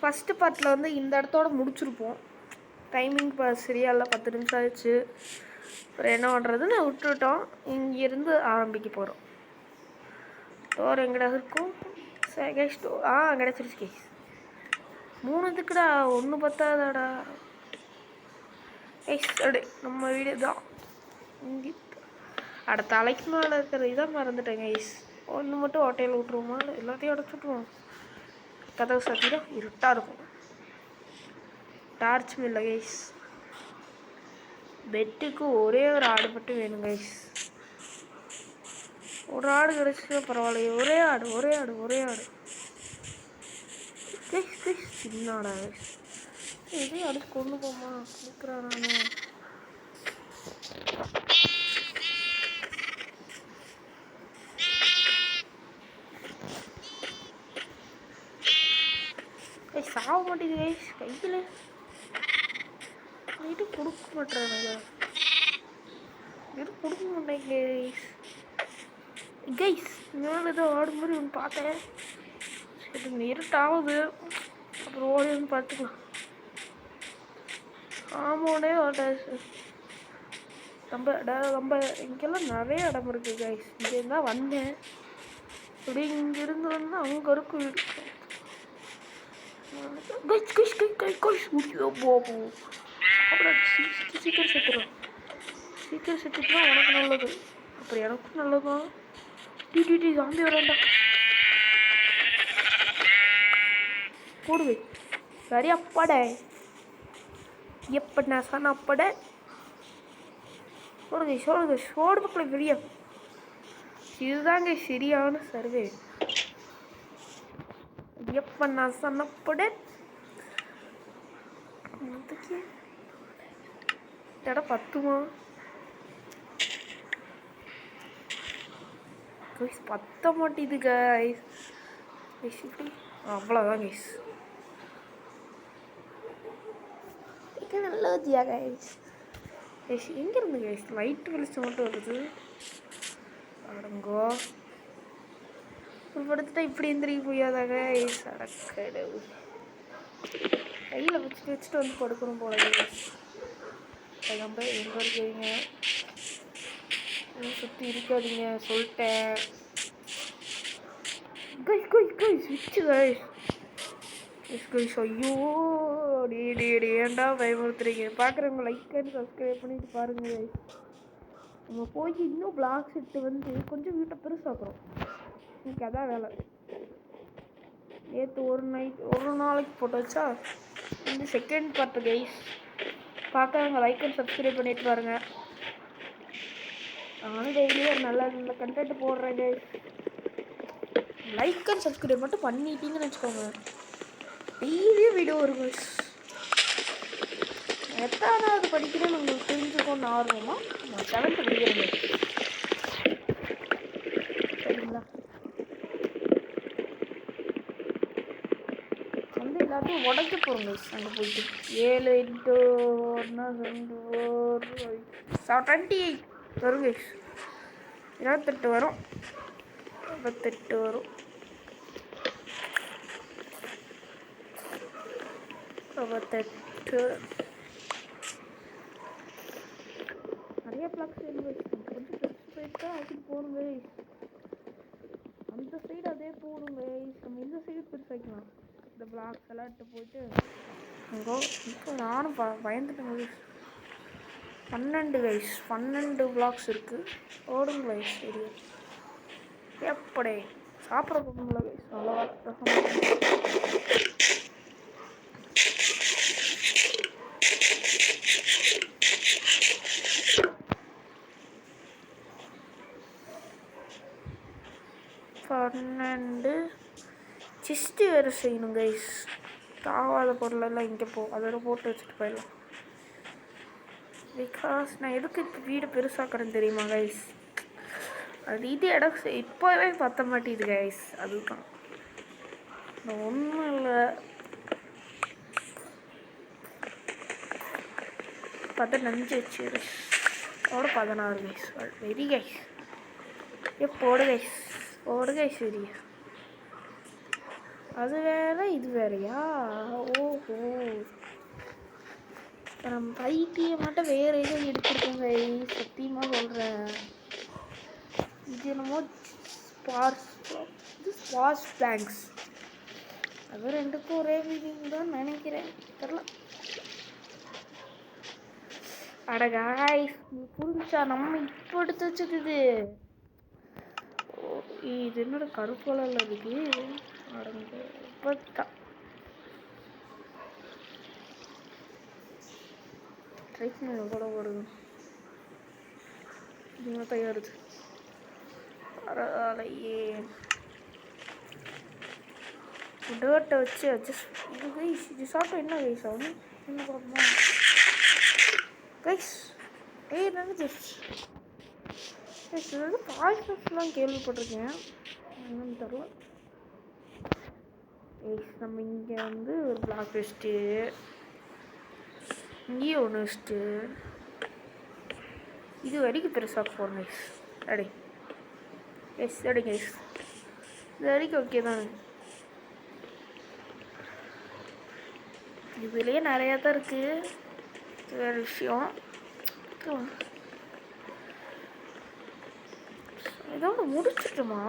First பார்ட்டில் வந்து இந்த இடத்தோட முடிச்சிருப்போம். டைமிங் இப்போ சரியா இல்லை, 10 நிமிஷம் ஆயிடுச்சு. அப்புறம் என்ன பண்ணுறதுன்னு விட்டுவிட்டோம். இங்கேருந்து ஆரம்பிக்க போகிறோம். டோர் எங்கடா இருக்கும்? கைஸ் டோர் கிடச்சிருச்சு கைஸ். 3 இதுக்குடா, 1 பத்தாதாடா கைஸ். அப்படியே நம்ம வீடு தான். இங்கே தலைக்கு மேலே இருக்கிற இதான் மறந்துட்டேன் கைஸ். ஒன்று மட்டும் ஹோட்டலில் விட்ருவோமா, எல்லாத்தையும் உடச்சி விட்ருவோம். கதவு சாத்திட இருட்டாக இருக்கும். டார்ச்சும் இல்லை கைஸ். பெட்டுக்கு ஒரே ஒரு ஆடு மட்டும் வேணும் கைஸ். ஒரு ஆடு கிடச்சிட்டா பரவாயில்லையே. ஒரே ஆடு கைஸ் கைஸ். சின்ன ஆடா கைஸ். எதையும் அடிச்சு கொண்டு போமா கொடுக்குறேன் நான். சாக மாட்டேங்குது கைஸ். கையில் நைட்டு கொடுக்க மாட்டேறானுங்க. எதுவும் கொடுக்க மாட்டேங்க கைஸ். கைஸ் மேலே ஏதோ ஆடு மாதிரி ஒன்று பார்த்தேன். சரி இருட்டாகுது, அப்புறம் ஓடி வந்து பார்த்துக்கலாம். ஆமாடே ஓட்டாச்சு. நம்ம இங்கெல்லாம் நிறைய இடம் இருக்குது கைஸ். இங்கேருந்து தான் வந்தேன். இப்படி இங்கேருந்து வந்து அங்கே இருக்கும் வீடு. போகும் அப்புறம் சீக்கிரம் செத்துடும். சீக்கிரம் செத்துட்டுனா உனக்கு நல்லது, அப்புறம் எனக்கும் நல்லதுதான். டி சாம்பி வரண்டா போடுவே. சரி அப்பாட எப்ப நான் சொன்ன அப்பாட சொல்லுங்க சோடு மக்களை வெளியே. இதுதாங்க சரியான சர்வே. எப்ப நான் சொன்னப்பட இடம் பத்துமா கைஸ்? பத்த மாட்டேது கைஸ். இப்படி அவ்வளோதான் கைஸ். நல்லதியா கைஸ். கைஸ் எங்கே இருந்து கைஸ் லைட்டு வெளிச்சம் மட்டும் வருது? அடங்கோ ஒரு படுத்துட்டா இப்படி எந்திரிக்க முடியாதா கைஸ்? அடக்கடவு கையில் வச்சுட்டு வந்து படுக்கணும் போல கைஸ். நம்ம எங்கே இருக்கீங்க? சுற்றி இருக்காதீங்க சொல்லிட்டேன் கைஸ். விச்சு கைஸ். ஐயோ ஏன்டா பயமுறுத்துறீங்க? பார்க்குறவங்க லைக் அண்ட் சப்ஸ்கிரைப் பண்ணிட்டு பாருங்க கைஸ். நம்ம போய் இன்னும் பிளாக்ஸ் எடுத்து வந்து கொஞ்சம் வீட்டை பெருசாக்குறோம். எனக்கு அதான் வேலை. நேற்று ஒரு நாளைக்கு போட்டு வச்சா இந்த செகண்ட் பார்ட்டு கைஸ். பார்க்குறவங்க லைக் அண்ட் சப்ஸ்கிரைப் பண்ணிட்டு பாருங்க. நானும் டெய்லியும் ஒரு நல்ல கண்டென்ட் போடுறேன் கைஸ். லைக் அண்ட் சப்ஸ்கிரைப் மட்டும் பண்ணிட்டீங்கன்னு வச்சுக்கோங்க, டெய்லியும் வீடியோ வரும் கைஸ். எத்தனாவது படிக்கிறேன்னு உங்களுக்கு தெரிஞ்சுக்கணும்னு ஆர்வமா? நான் 7th படிக்கிறேன் சரிங்களா? வந்து எல்லாத்தையும் உடைக்க போகிறோம் கைஸ். அங்கே போயிட்டு 7 × 28 வரும் கைஸ். 28 வரும், 58 வரும், 58. நிறைய பிளாக்ஸ் வேணும் கைஸ். கொஞ்சம் பெருசு போயிட்டா அதுக்கு போகணும் கைஸ். அந்த சைடு அதே போகணும் கைஸ். நம்ம இந்த சைடு பெருசாக்கலாம். இந்த பிளாக்ஸ் எல்லாம் எடுத்து போயிட்டு அங்கோ இப்போ நானும் பயந்துட்டேன் கைஸ். 12 கைஸ். 12 பிளாக்ஸ் இருக்குது. ஓடுங்க கைஸ். சரி எப்படி சாப்பிட்ற போகணும்ல கைஸ். அவ்வளோவா சிஸ்ட்டு வேறு செய்யணும் கைஸ். தாவாத பொருளெல்லாம் இங்கே அதோட போட்டு வச்சுட்டு போயிடலாம். பிகாஸ் நான் எதுக்கு இப்போ வீடு பெருசாக்கிறேன்னு தெரியுமா கைஸ்? அது இது இடம் இப்போவே பற்ற மாட்டேது கைஸ். அதுதான் ஒன்றும் இல்லை. பார்த்தா நஞ்சு வச்சு அதோட 16 கைஸ். Very guys. போடு கைஸ். வெரி அது வேற இது வேறையா? ஓஹோ, நம்ம பைத்திய மட்டும் வேற எதுவும் எடுத்துருக்கோங்க. சத்தியமாக சொல்கிறேன். இது என்னமோ ஸ்பார்ஸ் பிளாங்க்ஸ், அது ரெண்டுக்கும் ஒரே மீனிங் தான் நினைக்கிறேன், தெரியல. அடகாய் புரிஞ்சா நம்ம இப்போ எடுத்து வச்சுக்குது. இது என்னோட கருப்பு கலர்ல இருக்கு. அடங்க இப்போதான் ட்ரைஸ்ல கூட வருது. இது தயாரிது பரவாயில்லையே. டேர்ட்டை வச்சு அட்ஜஸ்ட். இது கைஸ், இது சாப்பிட்டா என்ன கைஸ் ஆகும்? என்ன பார்ப்போமா கைஸ்? என்னது கைஸ், இது வந்து பாய்ஸ்லாம் கேள்விப்பட்டிருக்கேன், என்னன்னு தெரில. கைஸ் நம்ம இங்கே வந்து ஒரு பிளாக் வெஸ்ட்டு, இங்கேயே ஒன்று வெஸ்ட்டு, இது வரைக்கும் பெருசாக போகணும் கைஸ். அடே கைஸ், அடே கைஸ், இது வரைக்கும் ஓகே தானே. இதுலேயே நிறையா தான் இருக்குது, வேறு விஷயம். இதோட முடிச்சிட்டுமா?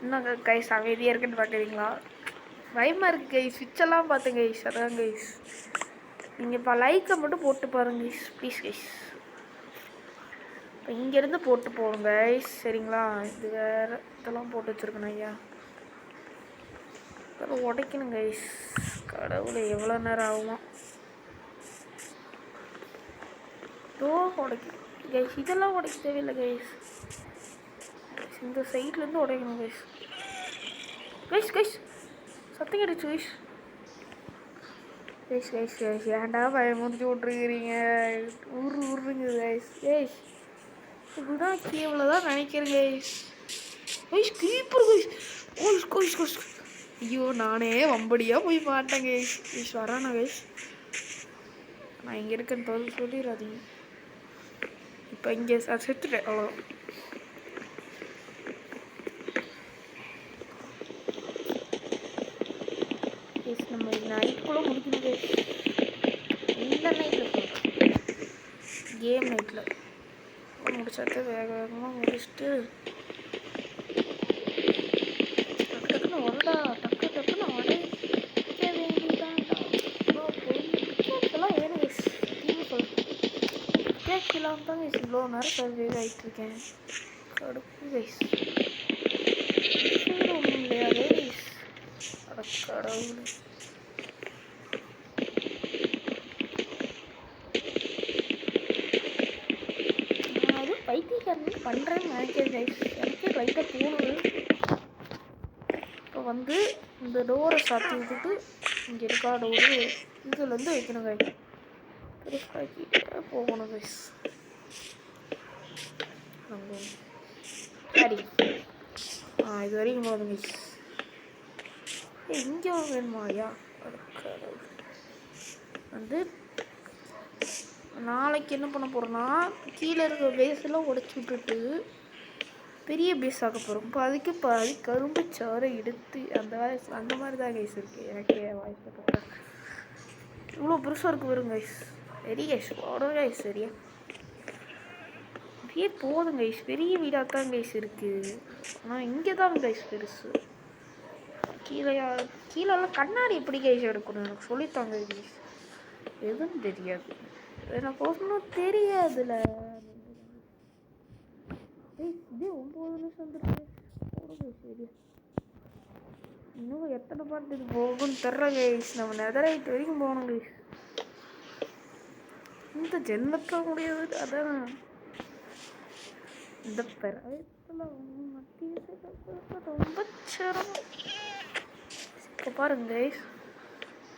இன்னும் கைஸ் அமைதியாக இருக்குன்னு பார்க்குறீங்களா? பயமாக இருக்குது கைஸ், ஸ்விட்செல்லாம் பார்த்தேன் கைஸ். அதான் கைஸ், நீங்கள் இப்போ லைக்கை மட்டும் போட்டு பாருங்க கைஸ், ப்ளீஸ் கைஸ். இப்போ இங்கேருந்து போட்டு போங்க கைஸ், சரிங்களா? இது வேறு இதெல்லாம் போட்டு வச்சுருக்கணும் ஐயா, இதெல்லாம் உடைக்கணும் கைஸ். கடவுளை எவ்வளோ நேரம் ஆகுமா? உடைக்கணும் கைஸ், இதெல்லாம் உடைக்க தேவையில்லை கைஸ். இந்த சைட்லேருந்து உடைக்கணும் கைஸ். கைஸ் கைஸ் சத்தம் கிடைச்சு கைஸ். கைஸ் கைஸ் கைஸ் ஏன்டா பயமுறுத்தி விட்ருக்கிறீங்க? உருங்க கைஸ். கைஸ் இப்படிதான் கேவல தான் நினைக்கிறேன் guys. Guys keeper guys. Guys guys guys ஐயோ, நானே வம்படியாக போய் மாட்டேன் கைஸ். கைஸ் வரானா கைஸ்? நான் இங்கே இருக்கேன்னு சொல்லிடாதீங்க. இப்போ இங்கே செத்துட்டேன், அவ்வளோதான். நம்ம நைட்டுக்குள்ளே முடிக்கணும் கைஸ். இந்த நைட்டில் போகிறோம், கேம் நைட்டில் முடிச்சாட்டு வேக வேகமாக முடிச்சுட்டு டக்குன்னு வரடா, டக்குன்னு உடைக்க வேண்டியதான்டா. கேட்கலாம் வேணும் கைஸ், டிவி சொல்கிறேன். கேட்கலாம் தான் கைஸ் இவ்வளோ நேரம் சர்வே ஆகிட்டுருக்கேன். கடுப்பு கைஸ், ஒன்றும் இல்லையா கைஸ்? கடவுள், பைத்தியக்காரன் பண்ணுறேன்னு நினைக்கிறேன் கைஸ். எனக்கே லைட்டாக தோணுது. இப்போ வந்து இந்த டோரை சாத்தி விட்டுட்டு இங்கே இருக்கா டோரு, இதுலேருந்து வைக்கணும் கைஸ். பெருசாக்கிட்டே போகணும் கைஸ். சரி, இது வரைக்கும் போதும் கைஸ். இங்கே வேணுமா ஐயா? வந்து நாளைக்கு என்ன பண்ண போகிறோன்னா, கீழே இருக்கிற பேஸெல்லாம் உடச்சி விட்டுட்டு பெரிய பேஸ் ஆக போகிறோம். இப்போ அதுக்கு கரும்பு சாறை எடுத்து அந்த மாதிரி தான் கைஸ் இருக்குது. எனக்கே வாய்ப்பு இவ்வளோ பெருசாக இருக்குது வரும் கைஸ். சரி கைஸ், ஓடும் கைஸ். சரியா அப்படியே போதும் கைஸ். பெரிய வீடாக தான் கைஸ் இருக்குது, ஆனால் இங்கே தான் கைஸ் பெருசு. கீழெல்லாம் கண்ணாடி எப்படி கைஸ் எடுக்கணும் எனக்கு சொல்லித்தாங்க கைஸ். எதுவும் தெரியாது, எனக்கு ஒன்றும் தெரியாதுல்ல. இதே 9 நிமிஷம் வந்துருக்கு. சரி, இன்னும் எத்தனை பாட்டு இது போகும்னு தெரில கைஸ். நம்ம நெதரைட் வரைக்கும் போகணும் கைஸ். இந்த ஜென்மக்க முடியாது. அதான் இந்த பெராயத்தில் ரொம்ப சிரமம். இப்போ பாருங்க கைஸ்,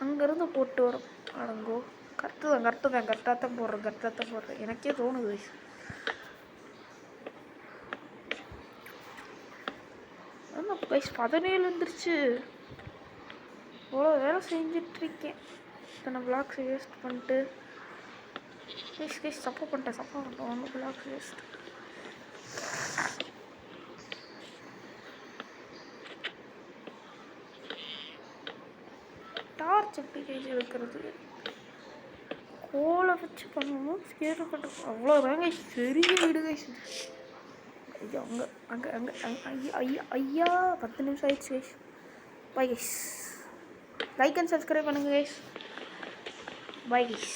அங்கேருந்து போட்டு வரோம். அடங்கோ, கரெக்டாக தான் போடுறேன். எனக்கே தோணுது கைஸ். கைஸ் 17 வந்துருச்சு. இவ்வளோ வேலை செஞ்சிட்ருக்கேன். இத்தனை பிளாக்ஸ் வேஸ்ட் பண்ணிட்டு கைஸ் சப்போர்ட் பண்ணிட்டேன் ஒன்று பிளாக்ஸ் வேஸ்ட். டார்ச் எப்படி கைஸ் எடுக்கிறது? கோலை வச்சு பண்ணணும். ஸ்கேர் பண்ண அவ்வளோதாங்க. பெரிய வீடு கைஸ். ஐயா அங்கே ஐயா 10 நிமிஷம் ஆயிடுச்சு guys. Bye guys. Like and subscribe பண்ணுங்க கைஸ். Bye guys.